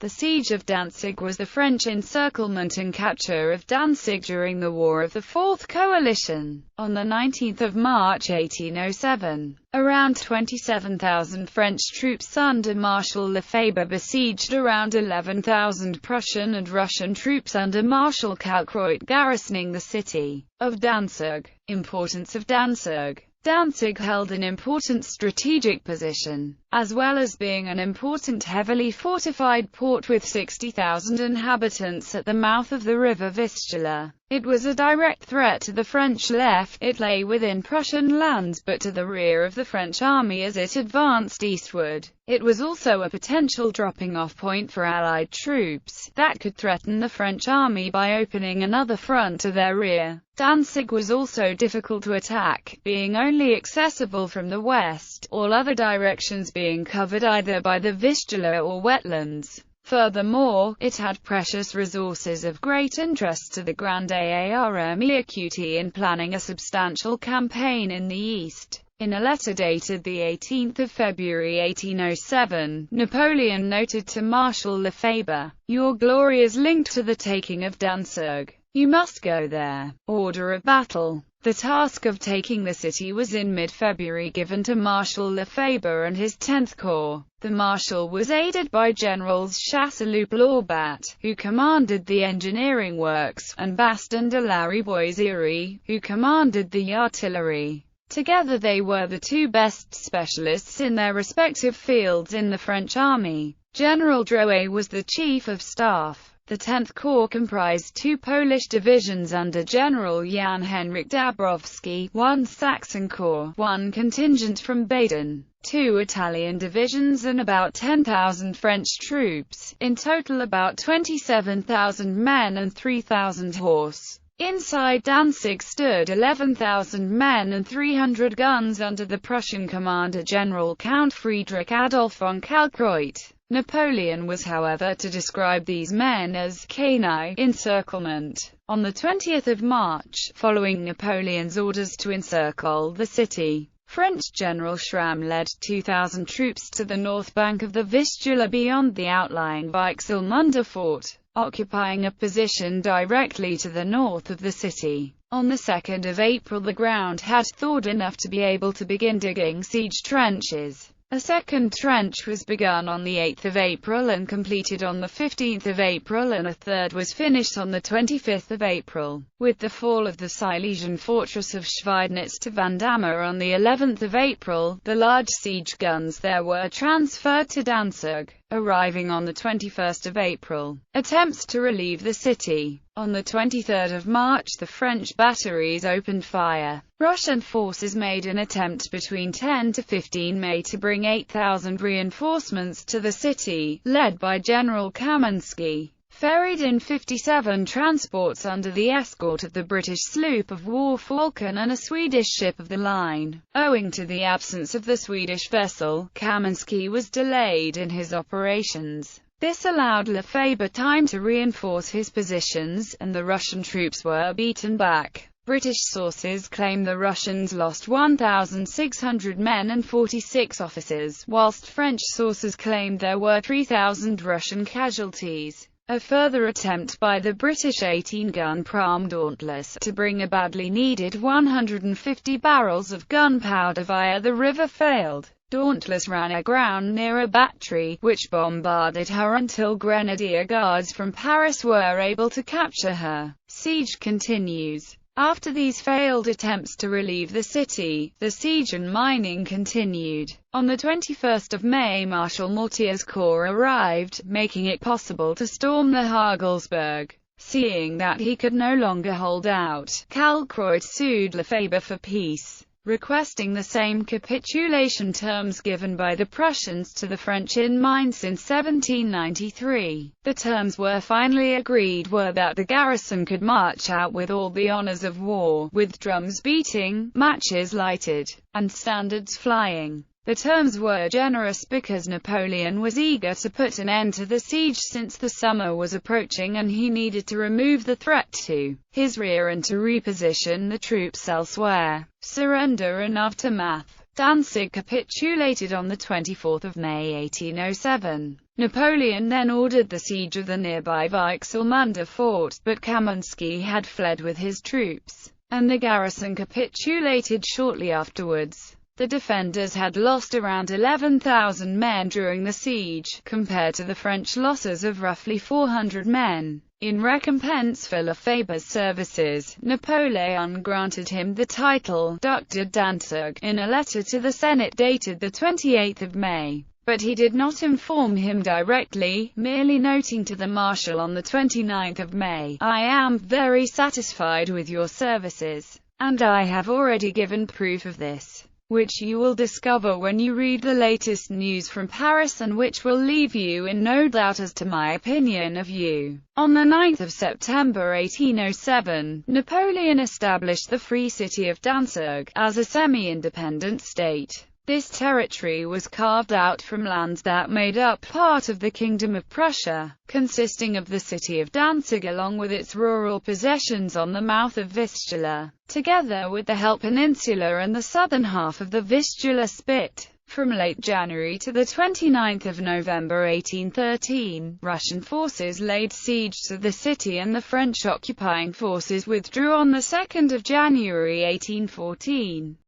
The siege of Danzig was the French encirclement and capture of Danzig during the War of the Fourth Coalition. On 19 March 1807, around 27,000 French troops under Marshal Lefebvre besieged around 11,000 Prussian and Russian troops under Marshal Kalkreuth garrisoning the city of Danzig. Importance of Danzig. Danzig held an important strategic position, as well as being an important heavily fortified port with 60,000 inhabitants at the mouth of the river Vistula. It was a direct threat to the French left. It lay within Prussian lands but to the rear of the French army as it advanced eastward. It was also a potential dropping-off point for Allied troops that could threaten the French army by opening another front to their rear. Danzig was also difficult to attack, being only accessible from the west, all other directions being covered either by the Vistula or wetlands. Furthermore, it had precious resources of great interest to the Grande Armée in planning a substantial campaign in the east. In a letter dated 18 February 1807, Napoleon noted to Marshal Lefebvre, "Your glory is linked to the taking of Danzig. You must go there." Order of battle. The task of taking the city was in mid-February given to Marshal Lefebvre and his 10th Corps. The Marshal was aided by Generals Chasseloup-Lorbat, who commanded the engineering works, and Baston de la Riboisière, who commanded the artillery. Together they were the two best specialists in their respective fields in the French army. General Drouet was the chief of staff. The 10th Corps comprised two Polish divisions under General Jan Henryk Dabrowski, one Saxon Corps, one contingent from Baden, two Italian divisions and about 10,000 French troops, in total about 27,000 men and 3,000 horse. Inside Danzig stood 11,000 men and 300 guns under the Prussian commander General Count Friedrich Adolf von Kalkreuth. Napoleon was, however, to describe these men as canine encirclement. On the 20th of March, following Napoleon's orders to encircle the city, French General Schramm led 2,000 troops to the north bank of the Vistula beyond the outlying Weichselmunde fort, occupying a position directly to the north of the city. On the 2nd of April the ground had thawed enough to be able to begin digging siege trenches. A second trench was begun on the 8th of April and completed on the 15th of April, and a third was finished on the 25th of April. With the fall of the Silesian fortress of Schweidnitz to Vandamme on the 11th of April, the large siege guns there were transferred to Danzig, arriving on the 21st of April. Attempts to relieve the city. On the 23rd of March the French batteries opened fire. Russian forces made an attempt between 10 to 15 May to bring 8,000 reinforcements to the city, led by General Kamensky. Ferried in 57 transports under the escort of the British sloop of war Falcon and a Swedish ship of the line. Owing to the absence of the Swedish vessel, Kamensky was delayed in his operations. This allowed Lefebvre time to reinforce his positions, and the Russian troops were beaten back. British sources claim the Russians lost 1,600 men and 46 officers, whilst French sources claimed there were 3,000 Russian casualties. A further attempt by the British 18-gun Pram Dauntless to bring a badly needed 150 barrels of gunpowder via the river failed. Dauntless ran aground near a battery, which bombarded her until Grenadier Guards from Paris were able to capture her. Siege continues. After these failed attempts to relieve the city, the siege and mining continued. On the 21st of May Marshal Mortier's corps arrived, making it possible to storm the Hagelsberg. Seeing that he could no longer hold out, Kalkreuth sued Lefebvre for peace, requesting the same capitulation terms given by the Prussians to the French in Mainz in 1793. The terms were finally agreed were that the garrison could march out with all the honors of war, with drums beating, matches lighted, and standards flying. The terms were generous because Napoleon was eager to put an end to the siege since the summer was approaching and he needed to remove the threat to his rear and to reposition the troops elsewhere. Surrender and aftermath. Danzig capitulated on 24 May 1807. Napoleon then ordered the siege of the nearby Weichselmunde fort, but Kaminsky had fled with his troops, and the garrison capitulated shortly afterwards. The defenders had lost around 11,000 men during the siege, compared to the French losses of roughly 400 men. In recompense for Lefebvre's services, Napoleon granted him the title Duc de Danzig in a letter to the Senate dated 28 May. But he did not inform him directly, merely noting to the Marshal on 29 May, "I am very satisfied with your services, and I have already given proof of this, which you will discover when you read the latest news from Paris and which will leave you in no doubt as to my opinion of you." On 9 September 1807, Napoleon established the Free City of Danzig as a semi-independent state. This territory was carved out from lands that made up part of the Kingdom of Prussia, consisting of the city of Danzig along with its rural possessions on the mouth of Vistula, together with the Hel Peninsula and the southern half of the Vistula Spit. From late January to 29 November 1813, Russian forces laid siege to the city and the French occupying forces withdrew on 2 January 1814.